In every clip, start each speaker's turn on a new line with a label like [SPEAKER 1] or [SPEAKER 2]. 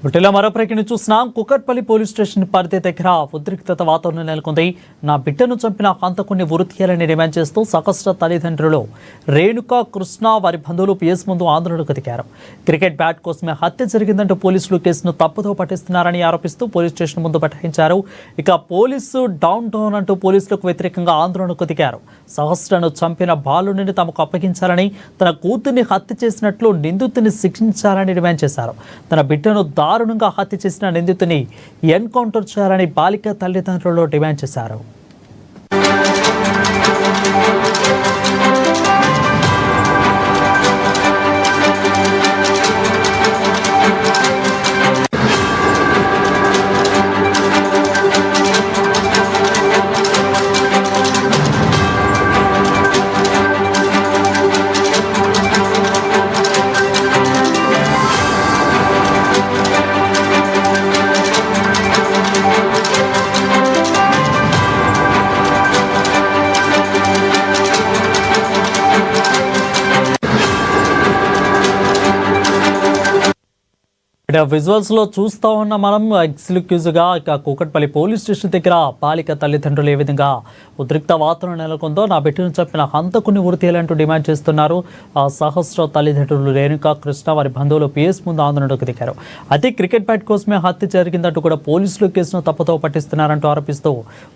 [SPEAKER 1] బుట్టెల మరోప్రకటన చూస్తున్నాం. Kukatpally police station పరిధి దగ్గర ఉద్రిక్తత వాతావరణం నెలకొంది. నా బిడ్డను చంపిన హంతకుడిని ఉరి తీయాలని డిమాండ్ చేస్తూ సహస్ర తల్లిదండ్రులు రేణుకా కృష్ణ వారి బంధువులు పిఎస్ ముందు ఆందోళనకు దిగారు. క్రికెట్ బ్యాట్ కోసమే హత్య జరిగిందంటూ పోలీసులు కేసును తప్పుదో పట్టిస్తున్నారని ఆరోపిస్తూ పోలీస్ స్టేషన్ ముందు బైఠాయించారు. ఇక పోలీసు డౌన్ అంటూ పోలీసులకు వ్యతిరేకంగా ఆందోళనకు దిగారు. సహస్రను చంపిన బాలుడిని తమకు అప్పగించాలని, తన కూతుర్ని హత్య చేసినట్లు నిందితుని శిక్షించాలని డిమాండ్ చేశారు. తన బిడ్డను దారుణంగా హత్య చేసిన నిందితుని ఎన్కౌంటర్ చేయాలని బాలిక తల్లిదండ్రులు డిమాండ్ చేశారు. విజువల్స్ లో చూస్తా ఉన్న మనం ఎక్స్క్లూజివ్గా ఇక కూకట్పల్లి పోలీస్ స్టేషన్ దగ్గర బాలిక తల్లిదండ్రులు ఏ విధంగా ఉద్రిక్త వాతావరణం నెలకొందో, నా బిడ్డను చంపిన హంతకుని ఉరి తీయాలంటూ డిమాండ్ చేస్తున్నారు. సహస్ర తల్లిదండ్రులు రేణుకా కృష్ణ వారి బంధువులు పిఎస్ ముందు ఆందోళనకు దిగారు. అయితే క్రికెట్ బ్యాట్ కోసమే హత్య జరిగిందంటూ కూడా పోలీసులు కేసును తప్పుతో పట్టిస్తున్నారంటూ ఆరోపిస్తూ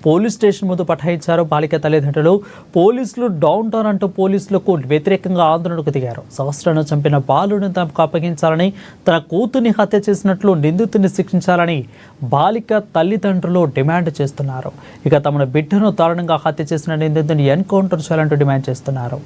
[SPEAKER 1] పోలీస్ స్టేషన్ ముందు బైఠాయించారు బాలిక తల్లిదండ్రులు. పోలీసులు డౌన్ అంటూ పోలీసులకు వ్యతిరేకంగా ఆందోళనకు దిగారు. సహస్రను చంపిన బాలుడిని తమకు అప్పగించాలని, తన కూతుర్ని హత్య చేసినట్లు నిందితుని శిక్షించాలని బాలిక తల్లిదండ్రులు డిమాండ్ చేస్తున్నారు. ఇక తమ బిడ్డను దారుణంగా హత్య చేసిన నిందితుని ఎన్కౌంటర్ చేయాలంటూ డిమాండ్ చేస్తున్నారు.